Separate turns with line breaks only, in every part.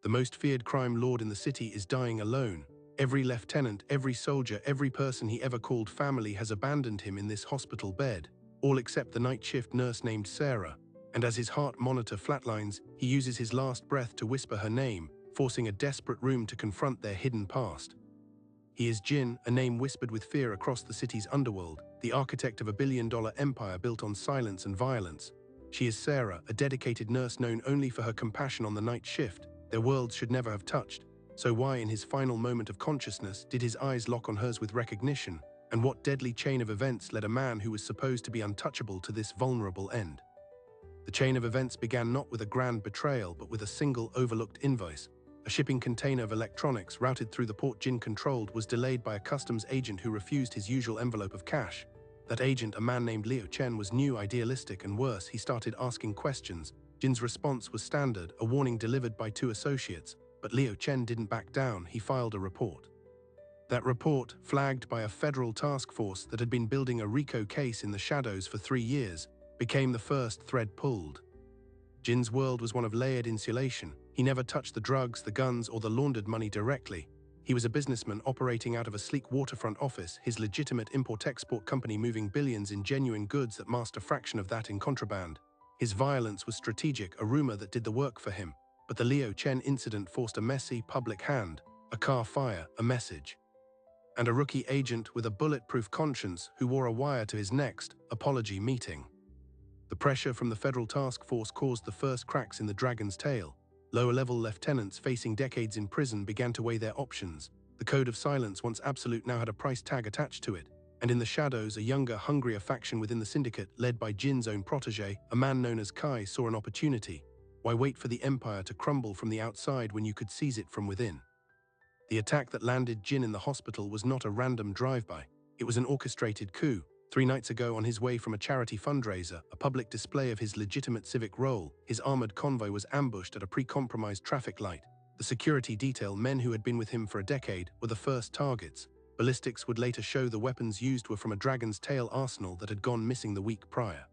The most feared crime lord in the city is dying alone. Every lieutenant, every soldier, every person he ever called family has abandoned him in this hospital bed, all except the night shift nurse named Sarah. And as his heart monitor flatlines, he uses his last breath to whisper her name, forcing a desperate room to confront their hidden past. He is Jin, a name whispered with fear across the city's underworld, the architect of a billion-dollar empire built on silence and violence. She is Sarah, a dedicated nurse known only for her compassion on the night shift. Their worlds should never have touched. So why, in his final moment of consciousness, did his eyes lock on hers with recognition? And what deadly chain of events led a man who was supposed to be untouchable to this vulnerable end? The chain of events began not with a grand betrayal, but with a single overlooked invoice. A shipping container of electronics routed through the port Jin controlled was delayed by a customs agent who refused his usual envelope of cash. That agent, a man named Liu Chen, was new, idealistic, and worse, he started asking questions. Jin's response was standard, a warning delivered by two associates. But Liu Chen didn't back down. He filed a report. That report, flagged by a federal task force that had been building a RICO case in the shadows for 3 years, became the first thread pulled. Jin's world was one of layered insulation. He never touched the drugs, the guns, or the laundered money directly. He was a businessman operating out of a sleek waterfront office, his legitimate import-export company moving billions in genuine goods that masked a fraction of that in contraband. His violence was strategic, a rumor that did the work for him. But the Liu Chen incident forced a messy, public hand, a car fire, a message. And a rookie agent with a bulletproof conscience who wore a wire to his next apology meeting. The pressure from the federal task force caused the first cracks in the dragon's tail. Lower-level lieutenants facing decades in prison began to weigh their options. The code of silence, once absolute, now had a price tag attached to it. And in the shadows, a younger, hungrier faction within the syndicate, led by Jin's own protege, a man known as Kai, saw an opportunity. Why wait for the empire to crumble from the outside when you could seize it from within? The attack that landed Jin in the hospital was not a random drive-by. It was an orchestrated coup. 3 nights ago, on his way from a charity fundraiser, a public display of his legitimate civic role, his armored convoy was ambushed at a pre-compromised traffic light. The security detail, men who had been with him for a decade, were the first targets. Ballistics would later show the weapons used were from a dragon's tail arsenal that had gone missing the week prior.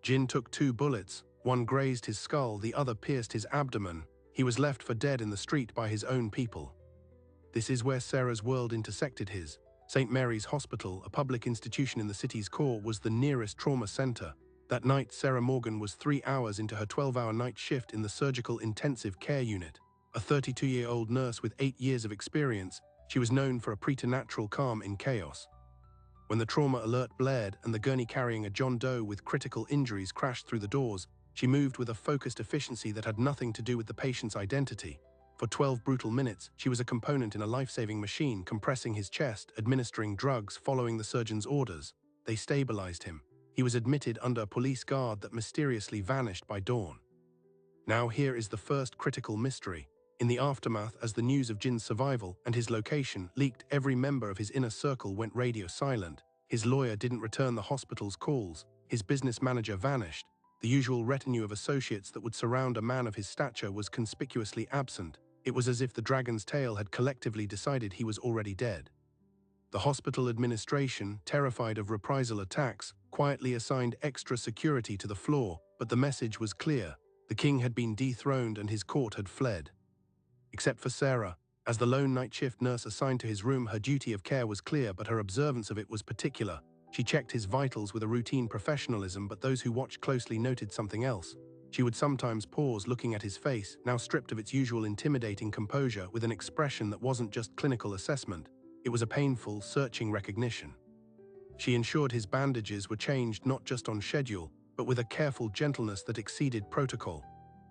Jin took 2 bullets. One grazed his skull, the other pierced his abdomen. He was left for dead in the street by his own people. This is where Sarah's world intersected his. St. Mary's Hospital, a public institution in the city's core, was the nearest trauma center. That night, Sarah Morgan was 3 hours into her 12-hour night shift in the surgical intensive care unit. A 32-year-old nurse with 8 years of experience, she was known for a preternatural calm in chaos. When the trauma alert blared and the gurney carrying a John Doe with critical injuries crashed through the doors, she moved with a focused efficiency that had nothing to do with the patient's identity. For 12 brutal minutes, she was a component in a life-saving machine, compressing his chest, administering drugs, following the surgeon's orders. They stabilized him. He was admitted under a police guard that mysteriously vanished by dawn. Now here is the first critical mystery. In the aftermath, as the news of Jin's survival and his location leaked, every member of his inner circle went radio silent. His lawyer didn't return the hospital's calls. His business manager vanished. The usual retinue of associates that would surround a man of his stature was conspicuously absent. It was as if the dragon's tail had collectively decided he was already dead. The hospital administration, terrified of reprisal attacks, quietly assigned extra security to the floor, but the message was clear. The king had been dethroned and his court had fled. Except for Sarah. As the lone night shift nurse assigned to his room, her duty of care was clear, but her observance of it was particular. She checked his vitals with a routine professionalism, but those who watched closely noted something else. She would sometimes pause, looking at his face, now stripped of its usual intimidating composure, with an expression that wasn't just clinical assessment. It was a painful, searching recognition. She ensured his bandages were changed not just on schedule, but with a careful gentleness that exceeded protocol.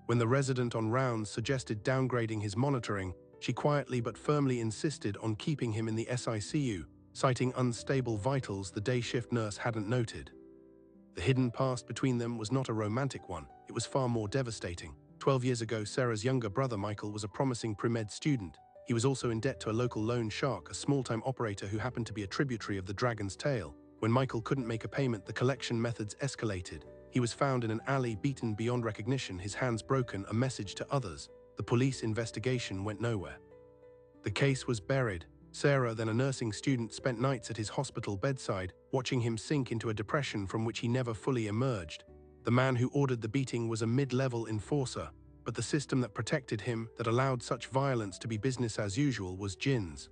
When the resident on rounds suggested downgrading his monitoring, she quietly but firmly insisted on keeping him in the SICU, citing unstable vitals the day shift nurse hadn't noted. The hidden past between them was not a romantic one. It was far more devastating. 12 years ago, Sarah's younger brother Michael was a promising pre-med student. He was also in debt to a local loan shark, a small-time operator who happened to be a tributary of the dragon's tail. When Michael couldn't make a payment, the collection methods escalated. He was found in an alley, beaten beyond recognition, his hands broken, a message to others. The police investigation went nowhere. The case was buried. Sarah, then a nursing student, spent nights at his hospital bedside, watching him sink into a depression from which he never fully emerged. The man who ordered the beating was a mid-level enforcer. But the system that protected him, that allowed such violence to be business as usual, was Jin's.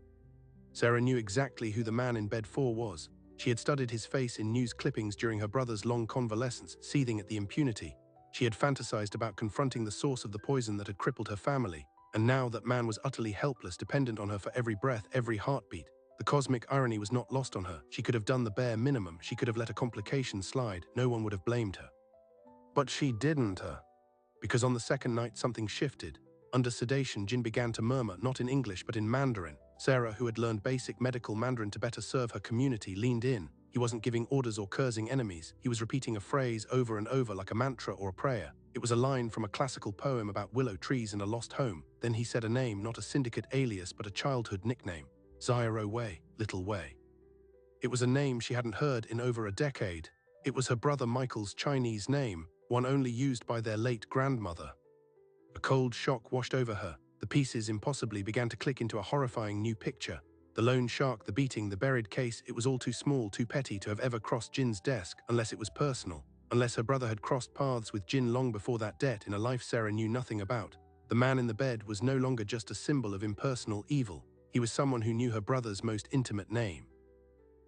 Sarah knew exactly who the man in bed 4 was. She had studied his face in news clippings during her brother's long convalescence, seething at the impunity. She had fantasized about confronting the source of the poison that had crippled her family, and now that man was utterly helpless, dependent on her for every breath, every heartbeat. The cosmic irony was not lost on her. She could have done the bare minimum. She could have let a complication slide. No one would have blamed her. But she didn't. Because on the second night something shifted. Under sedation, Jin began to murmur, not in English but in Mandarin. Sarah, who had learned basic medical Mandarin to better serve her community, leaned in. He wasn't giving orders or cursing enemies. He was repeating a phrase over and over like a mantra or a prayer. It was a line from a classical poem about willow trees and a lost home. Then he said a name, not a syndicate alias but a childhood nickname. Zyro Wei, Little Wei. It was a name she hadn't heard in over a decade. It was her brother Michael's Chinese name, one only used by their late grandmother. A cold shock washed over her. The pieces impossibly began to click into a horrifying new picture. The loan shark, the beating, the buried case, it was all too small, too petty to have ever crossed Jin's desk, unless it was personal. Unless her brother had crossed paths with Jin long before that debt in a life Sarah knew nothing about. The man in the bed was no longer just a symbol of impersonal evil. He was someone who knew her brother's most intimate name.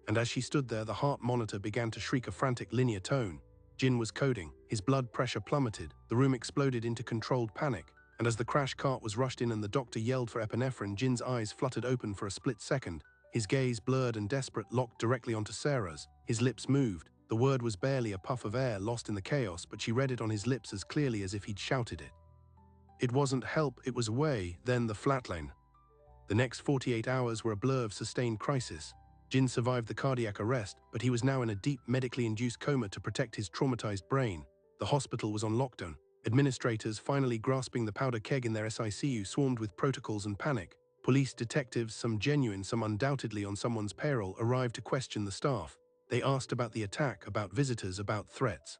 And as she stood there, the heart monitor began to shriek a frantic linear tone. Jin was coding. His blood pressure plummeted. The room exploded into controlled panic. And as the crash cart was rushed in and the doctor yelled for epinephrine, Jin's eyes fluttered open for a split second. His gaze, blurred and desperate, locked directly onto Sarah's. His lips moved. The word was barely a puff of air lost in the chaos, but she read it on his lips as clearly as if he'd shouted it. It wasn't help, it was Wei, then the Flatlined. The next 48 hours were a blur of sustained crisis. Jin survived the cardiac arrest, but he was now in a deep, medically induced coma to protect his traumatized brain. The hospital was on lockdown. Administrators, finally grasping the powder keg in their SICU, swarmed with protocols and panic. Police detectives, some genuine, some undoubtedly on someone's payroll, arrived to question the staff. They asked about the attack, about visitors, about threats.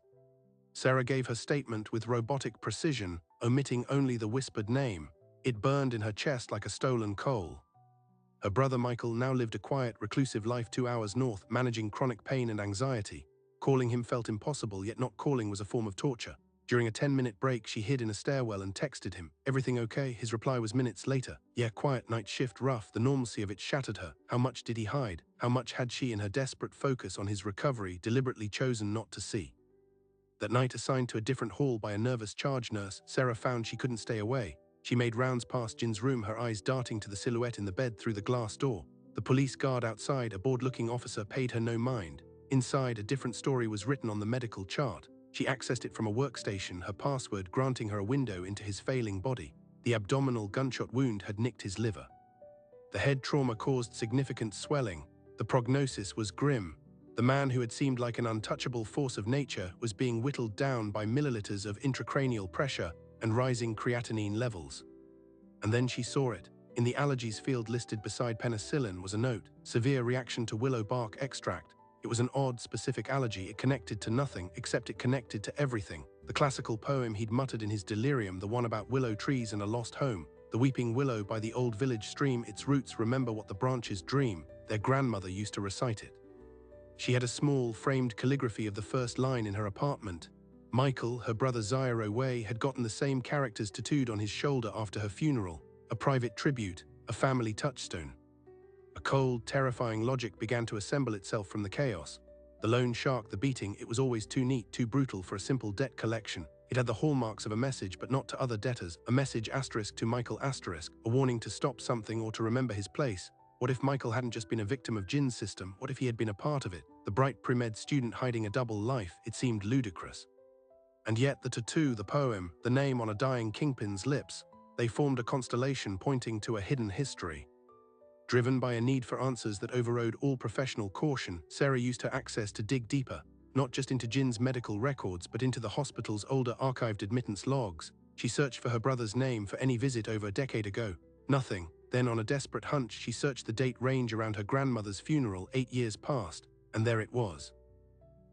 Sarah gave her statement with robotic precision, omitting only the whispered name. It burned in her chest like a stolen coal. Her brother Michael now lived a quiet, reclusive life 2 hours north, managing chronic pain and anxiety. Calling him felt impossible, yet not calling was a form of torture. During a 10-minute break, she hid in a stairwell and texted him. Everything okay? His reply was minutes later. Yeah, quiet, night shift, rough. The normalcy of it shattered her. How much did he hide? How much had she, in her desperate focus on his recovery, deliberately chosen not to see? That night, assigned to a different hall by a nervous charge nurse, Sarah found she couldn't stay away. She made rounds past Jin's room, her eyes darting to the silhouette in the bed through the glass door. The police guard outside, a bored-looking officer, paid her no mind. Inside, a different story was written on the medical chart. She accessed it from a workstation, her password granting her a window into his failing body. The abdominal gunshot wound had nicked his liver. The head trauma caused significant swelling. The prognosis was grim. The man who had seemed like an untouchable force of nature was being whittled down by milliliters of intracranial pressure and rising creatinine levels. And then she saw it. In the allergies field listed beside penicillin was a note: severe reaction to willow bark extract. It was an odd, specific allergy. It connected to nothing, except it connected to everything. The classical poem he'd muttered in his delirium, the one about willow trees and a lost home. The weeping willow by the old village stream, its roots remember what the branches dream. Their grandmother used to recite it. She had a small, framed calligraphy of the first line in her apartment. Michael, her brother Zyro Wei, had gotten the same characters tattooed on his shoulder after her funeral. A private tribute, a family touchstone. A cold, terrifying logic began to assemble itself from the chaos. The loan shark, the beating, it was always too neat, too brutal for a simple debt collection. It had the hallmarks of a message, but not to other debtors. A message asterisk to Michael asterisk, a warning to stop something or to remember his place. What if Michael hadn't just been a victim of Jin's system? What if he had been a part of it? The bright pre-med student hiding a double life, it seemed ludicrous. And yet the tattoo, the poem, the name on a dying kingpin's lips, they formed a constellation pointing to a hidden history. Driven by a need for answers that overrode all professional caution, Sarah used her access to dig deeper, not just into Jin's medical records, but into the hospital's older archived admittance logs. She searched for her brother's name for any visit over a decade ago. Nothing. Then, on a desperate hunch, she searched the date range around her grandmother's funeral 8 years past, and there it was.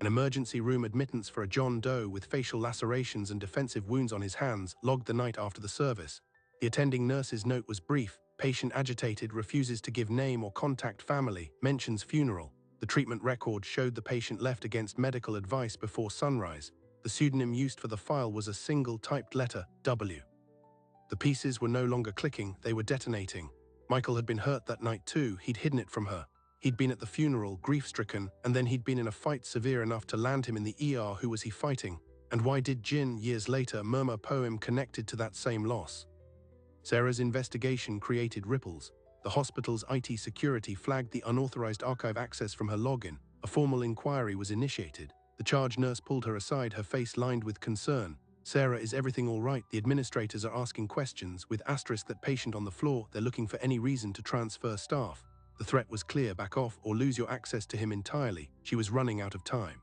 An emergency room admittance for a John Doe with facial lacerations and defensive wounds on his hands, logged the night after the service. The attending nurse's note was brief: patient agitated, refuses to give name or contact family, mentions funeral. The treatment record showed the patient left against medical advice before sunrise. The pseudonym used for the file was a single typed letter, W. The pieces were no longer clicking, they were detonating. Michael had been hurt that night too, he'd hidden it from her. He'd been at the funeral, grief-stricken, and then he'd been in a fight severe enough to land him in the ER. Who was he fighting? And why did Jin, years later, murmur a poem connected to that same loss? Sarah's investigation created ripples. The hospital's IT security flagged the unauthorized archive access from her login. A formal inquiry was initiated. The charge nurse pulled her aside, her face lined with concern. "Sarah, is everything all right? The administrators are asking questions, with asterisk that patient on the floor. They're looking for any reason to transfer staff." The threat was clear: back off or lose your access to him entirely. She was running out of time.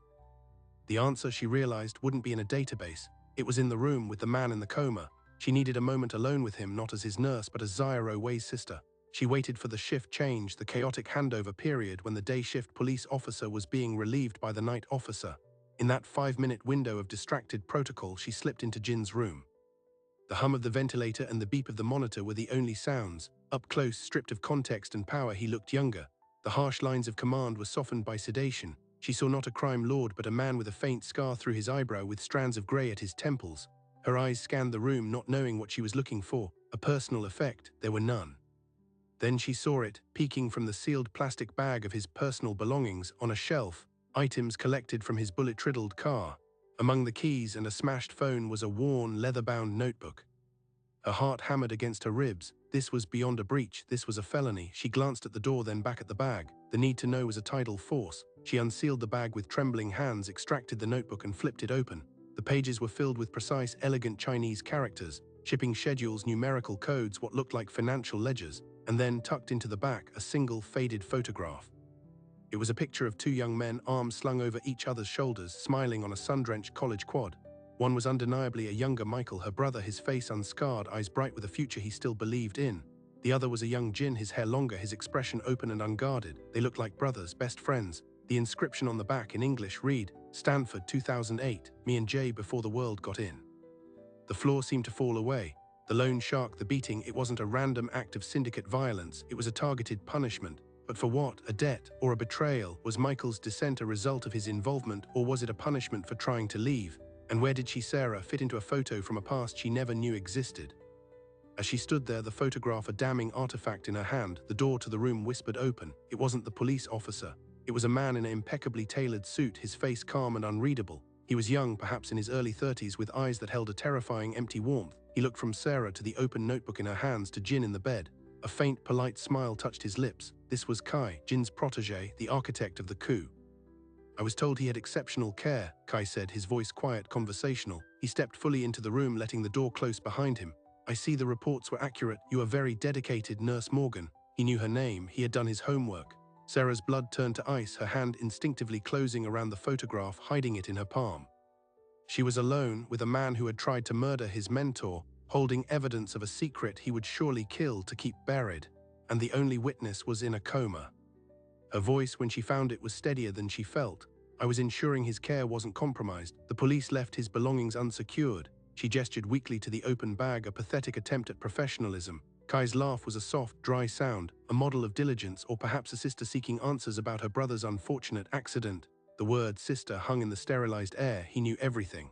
The answer, she realized, wouldn't be in a database. It was in the room with the man in the coma. She needed a moment alone with him, not as his nurse, but as Zairo Wei's sister. She waited for the shift change, the chaotic handover period when the day shift police officer was being relieved by the night officer. In that 5-minute window of distracted protocol, she slipped into Jin's room. The hum of the ventilator and the beep of the monitor were the only sounds. Up close, stripped of context and power, he looked younger. The harsh lines of command were softened by sedation. She saw not a crime lord, but a man with a faint scar through his eyebrow, with strands of grey at his temples. Her eyes scanned the room, not knowing what she was looking for. A personal effect. There were none. Then she saw it, peeking from the sealed plastic bag of his personal belongings on a shelf. Items collected from his bullet-riddled car. Among the keys and a smashed phone was a worn, leather-bound notebook. Her heart hammered against her ribs. This was beyond a breach. This was a felony. She glanced at the door, then back at the bag. The need to know was a tidal force. She unsealed the bag with trembling hands, extracted the notebook and flipped it open. The pages were filled with precise, elegant Chinese characters, shipping schedules, numerical codes, what looked like financial ledgers, and then, tucked into the back, a single faded photograph. It was a picture of two young men, arms slung over each other's shoulders, smiling on a sun-drenched college quad. One was undeniably a younger Michael, her brother, his face unscarred, eyes bright with a future he still believed in. The other was a young Jin, his hair longer, his expression open and unguarded. They looked like brothers, best friends. The inscription on the back in English read, "Stanford 2008, me and Jay before the world got in." The floor seemed to fall away. The loan shark, the beating, it wasn't a random act of syndicate violence, it was a targeted punishment. But for what? A debt or a betrayal? Was Michael's dissent a result of his involvement, or was it a punishment for trying to leave? And where did she, Sarah, fit into a photo from a past she never knew existed? As she stood there, the photograph a damning artifact in her hand, the door to the room whispered open. It wasn't the police officer. It was a man in an impeccably tailored suit, his face calm and unreadable. He was young, perhaps in his early 30s, with eyes that held a terrifying empty warmth. He looked from Sarah to the open notebook in her hands to Jin in the bed. A faint, polite smile touched his lips. This was Kai, Jin's protégé, the architect of the coup. "I was told he had exceptional care," Kai said, his voice quiet, conversational. He stepped fully into the room, letting the door close behind him. "I see the reports were accurate. You are very dedicated, Nurse Morgan." He knew her name. He had done his homework. Sarah's blood turned to ice, her hand instinctively closing around the photograph, hiding it in her palm. She was alone with a man who had tried to murder his mentor, holding evidence of a secret he would surely kill to keep buried, and the only witness was in a coma. Her voice, when she found it, was steadier than she felt. "I was ensuring his care wasn't compromised. The police left his belongings unsecured." She gestured weakly to the open bag, a pathetic attempt at professionalism. Kai's laugh was a soft, dry sound, a model of diligence, or perhaps a sister seeking answers about her brother's unfortunate accident. The word sister hung in the sterilized air. He knew everything.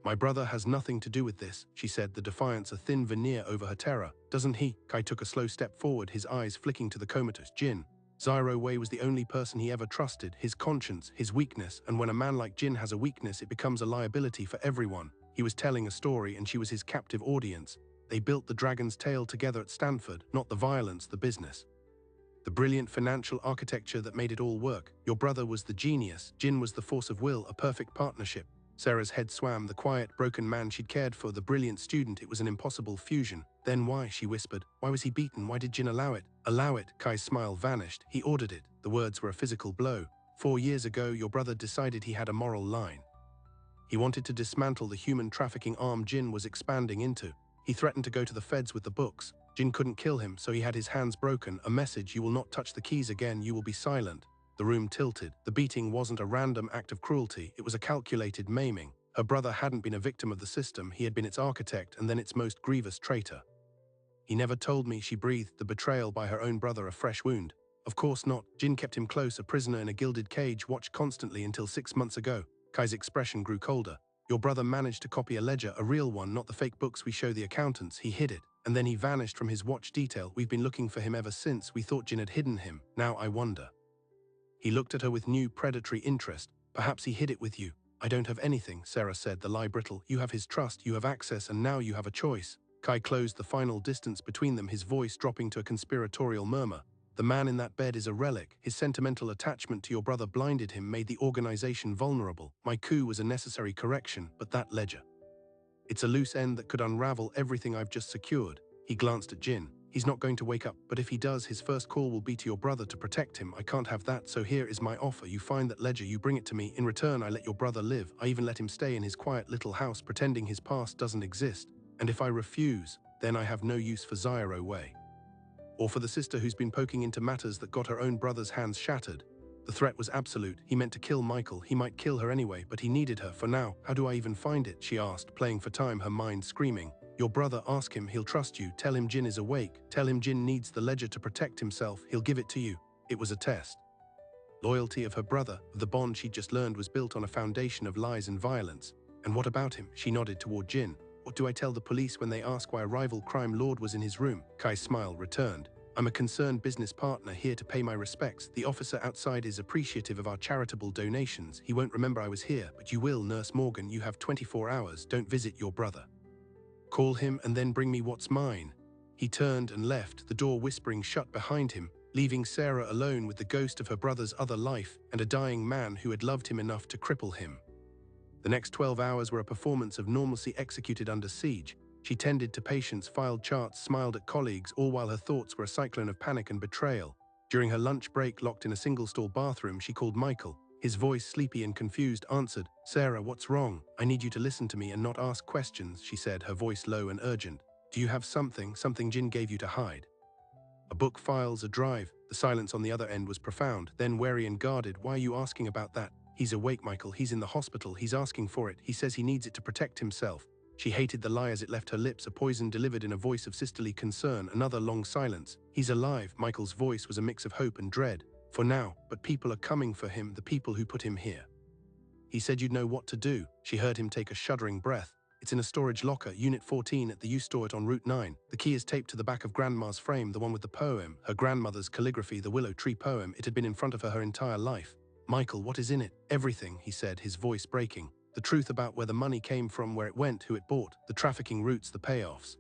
"My brother has nothing to do with this," she said, the defiance a thin veneer over her terror. "Doesn't he?" Kai took a slow step forward, his eyes flicking to the comatose Jin. Zairo Wei was the only person he ever trusted, his conscience, his weakness, and when a man like Jin has a weakness, it becomes a liability for everyone. He was telling a story, and she was his captive audience. They built the Dragon's Tail together at Stanford, not the violence, the business. The brilliant financial architecture that made it all work. Your brother was the genius, Jin was the force of will, a perfect partnership. Sarah's head swam, the quiet, broken man she'd cared for, the brilliant student. It was an impossible fusion. "Then why?" she whispered. "Why was he beaten? Why did Jin allow it?" "Allow it?" Kai's smile vanished. "He ordered it." The words were a physical blow. 4 years ago, your brother decided he had a moral line. He wanted to dismantle the human trafficking arm Jin was expanding into. He threatened to go to the feds with the books. Jin couldn't kill him, so he had his hands broken. A message: "You will not touch the keys again, you will be silent." The room tilted. The beating wasn't a random act of cruelty, it was a calculated maiming. Her brother hadn't been a victim of the system, he had been its architect and then its most grievous traitor. "He never told me," she breathed, the betrayal by her own brother a fresh wound. "Of course not." Jin kept him close, a prisoner in a gilded cage, watched constantly until 6 months ago. Kai's expression grew colder. Your brother managed to copy a ledger, a real one, not the fake books we show the accountants. He hid it, and then he vanished from his watch detail. We've been looking for him ever since. We thought Jin had hidden him. Now I wonder." He looked at her with new predatory interest. "Perhaps he hid it with you." "I don't have anything," Sarah said, the lie brittle. "You have his trust, you have access, and now you have a choice." Kai closed the final distance between them, his voice dropping to a conspiratorial murmur. "The man in that bed is a relic. His sentimental attachment to your brother blinded him, made the organization vulnerable. My coup was a necessary correction, but that ledger, it's a loose end that could unravel everything I've just secured." He glanced at Jin. "He's not going to wake up, but if he does, his first call will be to your brother to protect him. I can't have that, so here is my offer. You find that ledger, you bring it to me. In return, I let your brother live. I even let him stay in his quiet little house, pretending his past doesn't exist. And if I refuse, then I have no use for Zyro Way. Or for the sister who's been poking into matters that got her own brother's hands shattered." The threat was absolute. He meant to kill Michael. He might kill her anyway, but he needed her for now. "How do I even find it?" she asked, playing for time, her mind screaming. "Your brother, ask him, he'll trust you. Tell him Jin is awake. Tell him Jin needs the ledger to protect himself. He'll give it to you." It was a test. Loyalty of her brother, the bond she'd just learned, was built on a foundation of lies and violence. "And what about him?" She nodded toward Jin. "What do I tell the police when they ask why a rival crime lord was in his room?" Kai's smile returned. "I'm a concerned business partner here to pay my respects. The officer outside is appreciative of our charitable donations. He won't remember I was here, but you will, Nurse Morgan. You have 24 hours. Don't visit your brother. Call him and then bring me what's mine." He turned and left, the door whispering shut behind him, leaving Sarah alone with the ghost of her brother's other life and a dying man who had loved him enough to cripple him. The next 12 hours were a performance of normalcy executed under siege. She tended to patients, filed charts, smiled at colleagues, all while her thoughts were a cyclone of panic and betrayal. During her lunch break, locked in a single-stall bathroom, she called Michael. His voice, sleepy and confused, answered. "Sarah, what's wrong? I need you to listen to me and not ask questions," she said, her voice low and urgent. "Do you have something Jin gave you to hide? A book, files, a drive?" The silence on the other end was profound, then wary and guarded. "Why are you asking about that?" "He's awake, Michael. He's in the hospital. He's asking for it. He says he needs it to protect himself." She hated the lie as it left her lips, a poison delivered in a voice of sisterly concern. Another long silence. "He's alive." Michael's voice was a mix of hope and dread. "For now, but people are coming for him, the people who put him here. He said you'd know what to do." She heard him take a shuddering breath. "It's in a storage locker, Unit 14 at the U store it on Route 9. The key is taped to the back of Grandma's frame, the one with the poem, her grandmother's calligraphy, the willow tree poem. It had been in front of her entire life." "Michael, what is in it?" "Everything," he said, his voice breaking. "The truth about where the money came from, where it went, who it bought, the trafficking routes, the payoffs.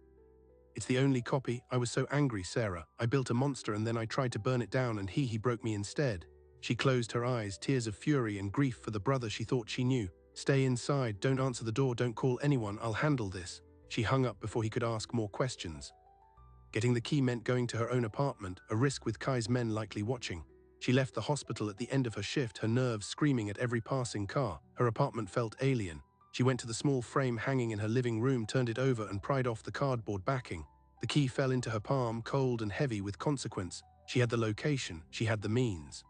It's the only copy. I was so angry, Sarah. I built a monster and then I tried to burn it down and he broke me instead." She closed her eyes, tears of fury and grief for the brother she thought she knew. "Stay inside, don't answer the door, don't call anyone, I'll handle this." She hung up before he could ask more questions. Getting the key meant going to her own apartment, a risk with Kai's men likely watching. She left the hospital at the end of her shift, her nerves screaming at every passing car. Her apartment felt alien. She went to the small frame hanging in her living room, turned it over and pried off the cardboard backing. The key fell into her palm, cold and heavy with consequence. She had the location, she had the means.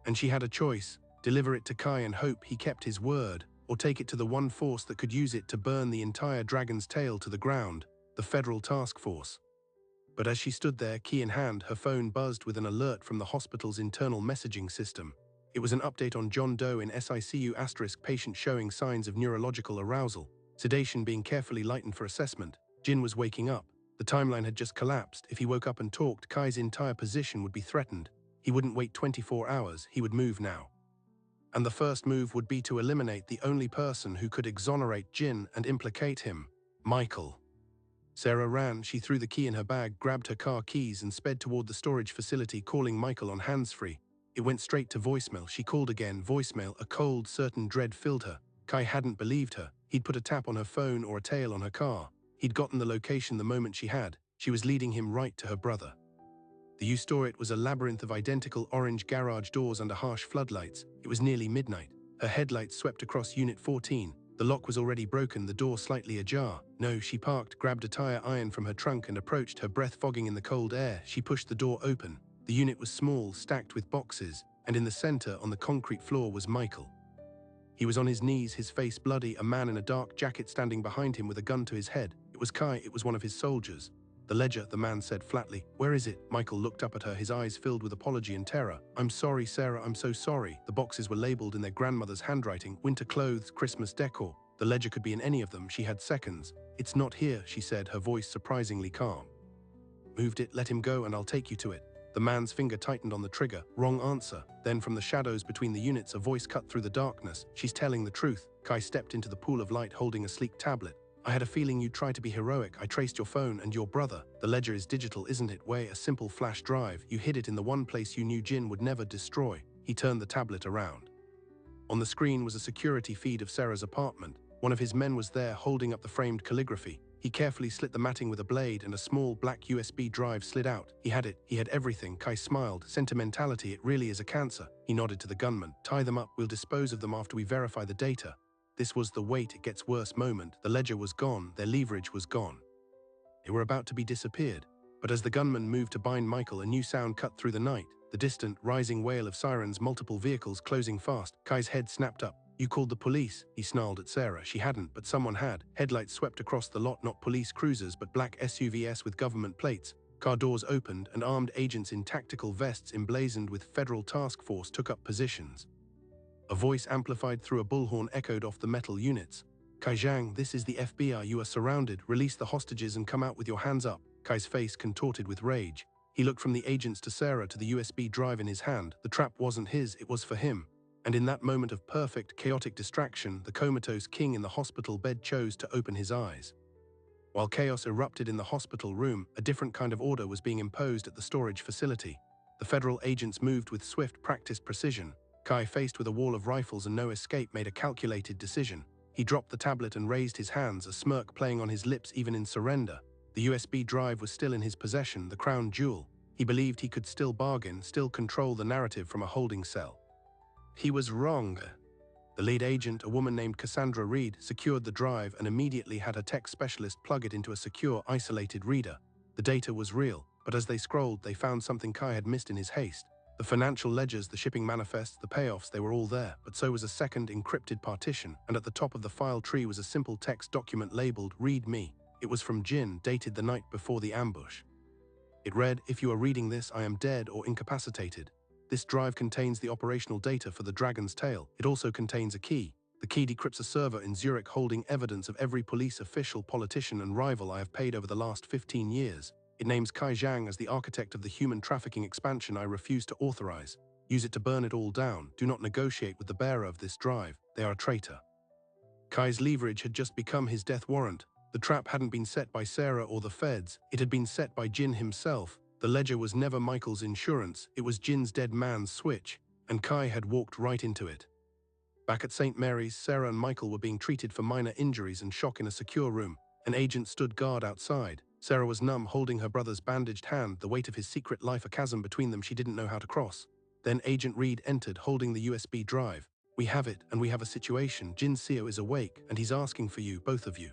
And she had a choice: deliver it to Kai and hope he kept his word, or take it to the one force that could use it to burn the entire Dragon's Tail to the ground, the Federal Task Force. But as she stood there, key in hand, her phone buzzed with an alert from the hospital's internal messaging system. It was an update on John Doe in SICU *, patient showing signs of neurological arousal, sedation being carefully lightened for assessment. Jin was waking up. The timeline had just collapsed. If he woke up and talked, Kai's entire position would be threatened. He wouldn't wait 24 hours, he would move now. And the first move would be to eliminate the only person who could exonerate Jin and implicate him: Michael. Sarah ran. She threw the key in her bag, grabbed her car keys and sped toward the storage facility, calling Michael on hands-free. It went straight to voicemail. She called again, voicemail. A cold, certain dread filled her. Kai hadn't believed her. He'd put a tap on her phone or a tail on her car. He'd gotten the location the moment she had. She was leading him right to her brother. The U-Store was a labyrinth of identical orange garage doors under harsh floodlights. It was nearly midnight. Her headlights swept across Unit 14. The lock was already broken, the door slightly ajar. No, she parked, grabbed a tire iron from her trunk and approached, her breath fogging in the cold air. She pushed the door open. The unit was small, stacked with boxes, and in the center, on the concrete floor, was Michael. He was on his knees, his face bloody, a man in a dark jacket standing behind him with a gun to his head. It was Kai, it was one of his soldiers. "The ledger," the man said flatly. "Where is it?" Michael looked up at her, his eyes filled with apology and terror. "I'm sorry, Sarah, I'm so sorry." The boxes were labeled in their grandmother's handwriting: winter clothes, Christmas decor. The ledger could be in any of them, she had seconds. "It's not here," she said, her voice surprisingly calm. "Moved it, let him go and I'll take you to it." The man's finger tightened on the trigger. Wrong answer. Then from the shadows between the units, a voice cut through the darkness. "She's telling the truth." Kai stepped into the pool of light holding a sleek tablet. "I had a feeling you'd try to be heroic. I traced your phone and your brother. The ledger is digital, isn't it? Way, a simple flash drive. You hid it in the one place you knew Jin would never destroy." He turned the tablet around. On the screen was a security feed of Sarah's apartment. One of his men was there holding up the framed calligraphy. He carefully slit the matting with a blade and a small black USB drive slid out. He had it. He had everything. Kai smiled. "Sentimentality, it really is a cancer." He nodded to the gunman. "Tie them up. We'll dispose of them after we verify the data." This was the wait it gets worse moment. The ledger was gone. Their leverage was gone. They were about to be disappeared. But as the gunman moved to bind Michael, a new sound cut through the night. The distant, rising wail of sirens, multiple vehicles closing fast. Kai's head snapped up. "You called the police?" He snarled at Sarah. She hadn't, but someone had. Headlights swept across the lot, not police cruisers, but black SUVs with government plates. Car doors opened, and armed agents in tactical vests emblazoned with federal task force took up positions. A voice amplified through a bullhorn echoed off the metal units. "Kai Zhang, this is the FBI. You are surrounded. Release the hostages and come out with your hands up." Kai's face contorted with rage. He looked from the agents to Sarah to the USB drive in his hand. The trap wasn't his, it was for him. And in that moment of perfect, chaotic distraction, the comatose king in the hospital bed chose to open his eyes. While chaos erupted in the hospital room, a different kind of order was being imposed at the storage facility. The federal agents moved with swift, practiced precision. Kai, faced with a wall of rifles and no escape, made a calculated decision. He dropped the tablet and raised his hands, a smirk playing on his lips even in surrender. The USB drive was still in his possession, the crown jewel. He believed he could still bargain, still control the narrative from a holding cell. He was wrong. The lead agent, a woman named Cassandra Reed, secured the drive and immediately had her tech specialist plug it into a secure, isolated reader. The data was real, but as they scrolled, they found something Kai had missed in his haste. The financial ledgers, the shipping manifests, the payoffs, they were all there, but so was a second encrypted partition, and at the top of the file tree was a simple text document labeled "Read Me." It was from Jin, dated the night before the ambush. It read, "If you are reading this, I am dead or incapacitated. This drive contains the operational data for the Dragon's Tail. It also contains a key. The key decrypts a server in Zurich holding evidence of every police official, politician, and rival I have paid over the last 15 years. It names Kai Zhang as the architect of the human trafficking expansion I refuse to authorize. Use it to burn it all down. Do not negotiate with the bearer of this drive. They are a traitor." Kai's leverage had just become his death warrant. The trap hadn't been set by Sarah or the feds. It had been set by Jin himself. The ledger was never Michael's insurance. It was Jin's dead man's switch, and Kai had walked right into it. Back at St. Mary's, Sarah and Michael were being treated for minor injuries and shock in a secure room. An agent stood guard outside. Sarah was numb, holding her brother's bandaged hand, the weight of his secret life a chasm between them she didn't know how to cross. Then Agent Reed entered, holding the USB drive. "We have it, and we have a situation. Jin Seo is awake, and he's asking for you, both of you."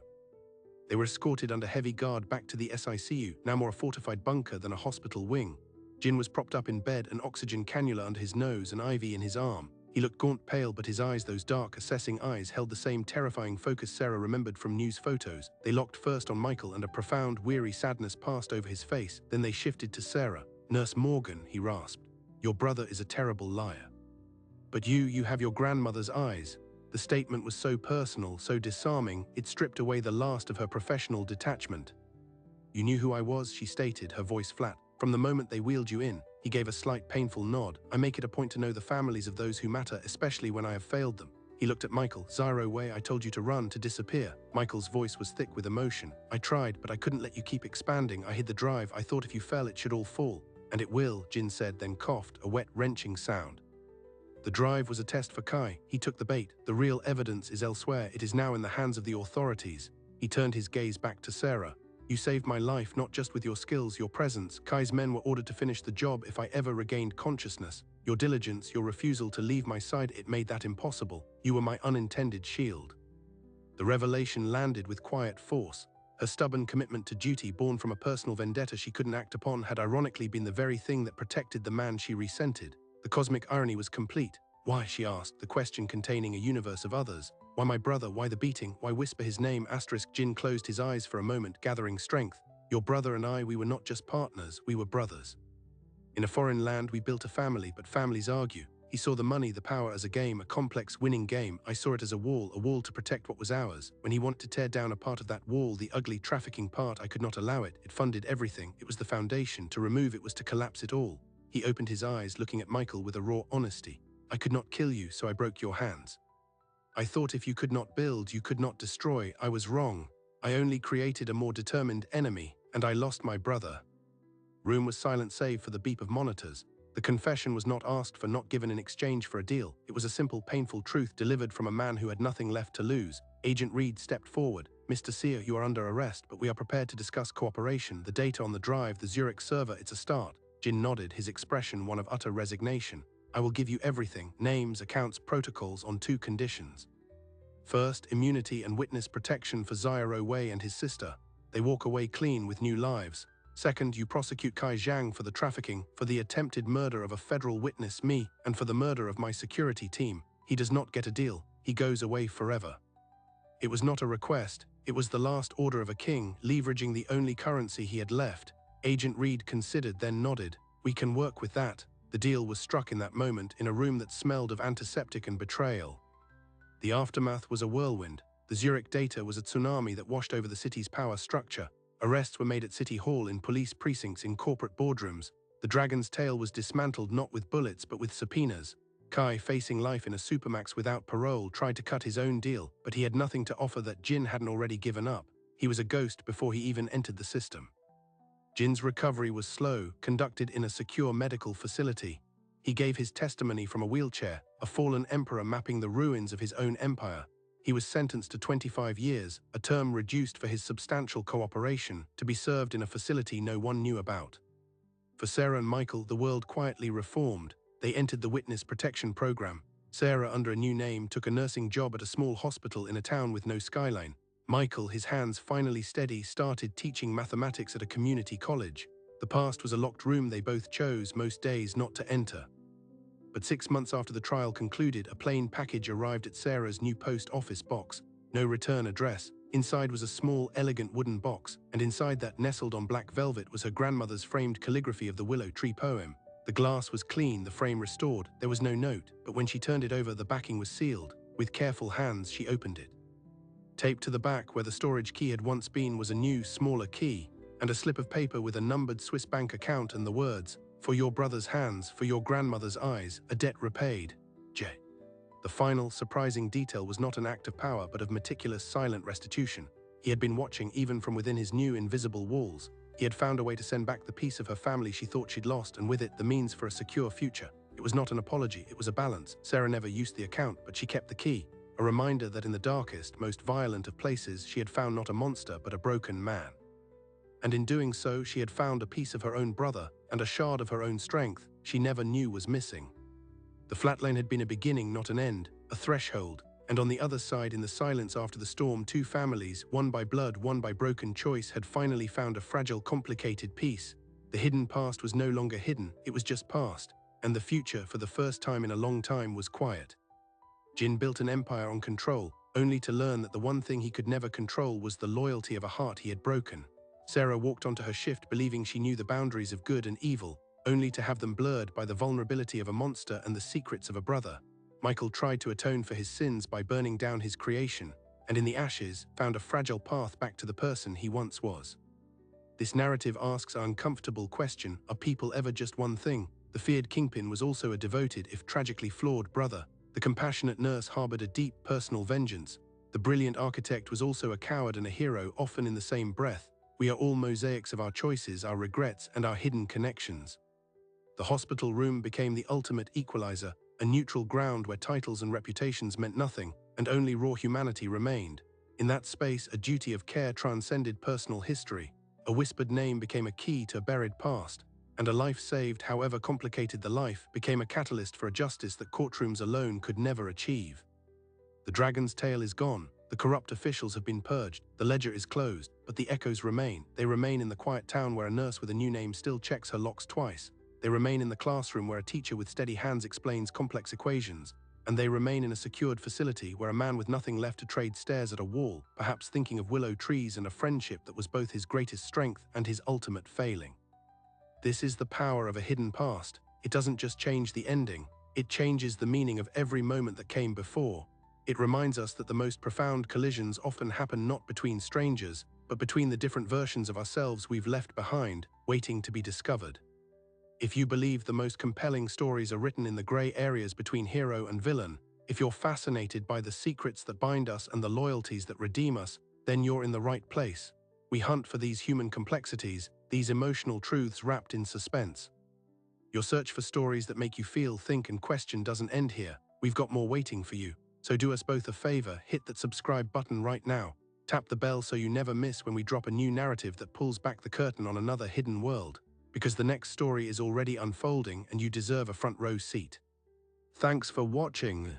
They were escorted under heavy guard back to the SICU, now more a fortified bunker than a hospital wing. Jin was propped up in bed, an oxygen cannula under his nose, an IV in his arm. He looked gaunt, pale, but his eyes, those dark, assessing eyes, held the same terrifying focus Sarah remembered from news photos. They locked first on Michael, and a profound, weary sadness passed over his face. Then they shifted to Sarah. "Nurse Morgan," he rasped, "your brother is a terrible liar. But you have your grandmother's eyes." The statement was so personal, so disarming, it stripped away the last of her professional detachment. "You knew who I was," she stated, her voice flat. "From the moment they wheeled you in." He gave a slight, painful nod. "I make it a point to know the families of those who matter, especially when I have failed them." He looked at Michael. "Zyro Way, I told you to run, to disappear." Michael's voice was thick with emotion. "I tried, but I couldn't let you keep expanding. I hid the drive. I thought if you fell, it should all fall." "And it will," Jin said, then coughed, a wet, wrenching sound. The drive was a test for Kai. He took the bait. The real evidence is elsewhere. It is now in the hands of the authorities. He turned his gaze back to Sarah. "You saved my life, not just with your skills, your presence. Kai's men were ordered to finish the job if I ever regained consciousness. Your diligence, your refusal to leave my side, it made that impossible. You were my unintended shield." The revelation landed with quiet force. Her stubborn commitment to duty, born from a personal vendetta she couldn't act upon, had ironically been the very thing that protected the man she resented. The cosmic irony was complete. "Why?" she asked, the question containing a universe of others. "Why my brother? Why the beating? Why whisper his name?" Jin closed his eyes for a moment, gathering strength. "Your brother and I, we were not just partners, we were brothers. In a foreign land, we built a family, but families argue. He saw the money, the power as a game, a complex winning game. I saw it as a wall to protect what was ours. When he wanted to tear down a part of that wall, the ugly trafficking part, I could not allow it. It funded everything. It was the foundation. To remove it was to collapse it all. He opened his eyes, looking at Michael with a raw honesty. I could not kill you, so I broke your hands. I thought if you could not build, you could not destroy. I was wrong. I only created a more determined enemy, and I lost my brother. Room was silent save for the beep of monitors. The confession was not asked for, not given in exchange for a deal. It was a simple, painful truth delivered from a man who had nothing left to lose. Agent Reed stepped forward. Mr. Sear, you are under arrest, but we are prepared to discuss cooperation. The data on the drive, the Zurich server, it's a start. Jin nodded, his expression one of utter resignation. I will give you everything, names, accounts, protocols, on 2 conditions. First, immunity and witness protection for Xiao Wei and his sister. They walk away clean with new lives. Second, you prosecute Kai Zhang for the trafficking, for the attempted murder of a federal witness, me, and for the murder of my security team. He does not get a deal. He goes away forever. It was not a request. It was the last order of a king, leveraging the only currency he had left. Agent Reed considered, then nodded. We can work with that. The deal was struck in that moment, in a room that smelled of antiseptic and betrayal. The aftermath was a whirlwind. The Zurich data was a tsunami that washed over the city's power structure. Arrests were made at City Hall, in police precincts, in corporate boardrooms. The Dragon's Tail was dismantled not with bullets but with subpoenas. Kai, facing life in a supermax without parole, tried to cut his own deal, but he had nothing to offer that Jin hadn't already given up. He was a ghost before he even entered the system. Jin's recovery was slow, conducted in a secure medical facility. He gave his testimony from a wheelchair, a fallen emperor mapping the ruins of his own empire. He was sentenced to 25 years, a term reduced for his substantial cooperation, to be served in a facility no one knew about. For Sarah and Michael, the world quietly reformed. They entered the witness protection program. Sarah, under a new name, took a nursing job at a small hospital in a town with no skyline. Michael, his hands finally steady, started teaching mathematics at a community college. The past was a locked room they both chose most days not to enter. But 6 months after the trial concluded, a plain package arrived at Sarah's new post office box. No return address. Inside was a small, elegant wooden box, and inside that, nestled on black velvet, was her grandmother's framed calligraphy of the Willow Tree poem. The glass was clean, the frame restored. There was no note, but when she turned it over, the backing was sealed. With careful hands, she opened it. Taped to the back, where the storage key had once been, was a new, smaller key, and a slip of paper with a numbered Swiss bank account and the words, "For your brother's hands, for your grandmother's eyes, a debt repaid, J." The final, surprising detail was not an act of power, but of meticulous, silent restitution. He had been watching even from within his new, invisible walls. He had found a way to send back the piece of her family she thought she'd lost, and with it, the means for a secure future. It was not an apology, it was a balance. Sarah never used the account, but she kept the key. A reminder that in the darkest, most violent of places, she had found not a monster, but a broken man. And in doing so, she had found a piece of her own brother, and a shard of her own strength she never knew was missing. The Flatline had been a beginning, not an end, a threshold, and on the other side, in the silence after the storm, 2 families, one by blood, one by broken choice, had finally found a fragile, complicated peace. The hidden past was no longer hidden, it was just past, and the future, for the first time in a long time, was quiet. Jin built an empire on control, only to learn that the one thing he could never control was the loyalty of a heart he had broken. Sarah walked onto her shift believing she knew the boundaries of good and evil, only to have them blurred by the vulnerability of a monster and the secrets of a brother. Michael tried to atone for his sins by burning down his creation, and in the ashes found a fragile path back to the person he once was. This narrative asks an uncomfortable question: are people ever just one thing? The feared kingpin was also a devoted, if tragically flawed, brother. The compassionate nurse harbored a deep, personal vengeance. The brilliant architect was also a coward and a hero, often in the same breath. We are all mosaics of our choices, our regrets, and our hidden connections. The hospital room became the ultimate equalizer, a neutral ground where titles and reputations meant nothing, and only raw humanity remained. In that space, a duty of care transcended personal history. A whispered name became a key to a buried past, and a life saved, however complicated the life, became a catalyst for a justice that courtrooms alone could never achieve. The Dragon's Tail is gone. The corrupt officials have been purged. The ledger is closed, but the echoes remain. They remain in the quiet town where a nurse with a new name still checks her locks twice. They remain in the classroom where a teacher with steady hands explains complex equations. And they remain in a secured facility where a man with nothing left to trade stares at a wall, perhaps thinking of willow trees and a friendship that was both his greatest strength and his ultimate failing. This is the power of a hidden past. It doesn't just change the ending, It changes the meaning of every moment that came before. It reminds us that the most profound collisions often happen not between strangers, but between the different versions of ourselves we've left behind, waiting to be discovered. If you believe the most compelling stories are written in the grey areas between hero and villain, if you're fascinated by the secrets that bind us and the loyalties that redeem us, then you're in the right place. We hunt for these human complexities, these emotional truths wrapped in suspense. Your search for stories that make you feel, think, and question doesn't end here. We've got more waiting for you. So do us both a favor, hit that subscribe button right now. Tap the bell so you never miss when we drop a new narrative that pulls back the curtain on another hidden world. Because the next story is already unfolding and you deserve a front row seat. Thanks for watching.